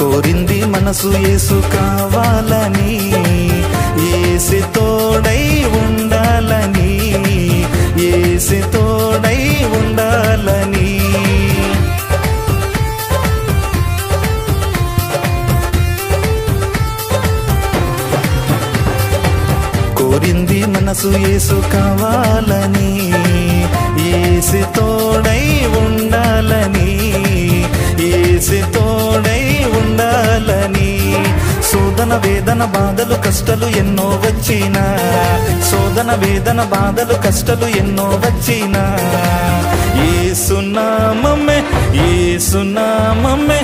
కోరింది మనసు యేసు కావాలని, యేసు తోడై ఉండాలని, యేసు తోడై ఉండాలని. కోరింది మనసు యేసు కావాలని, యేసు తోడై ఉండాలని, యేసు తోడై ఉండాలని. శోధన వేదన బాధలు కష్టాలు ఎన్నో వచ్చినా, శోధన వేదన బాధలు కష్టాలు ఎన్నో వచ్చినా, యేసు నామమే, యేసు నామమే,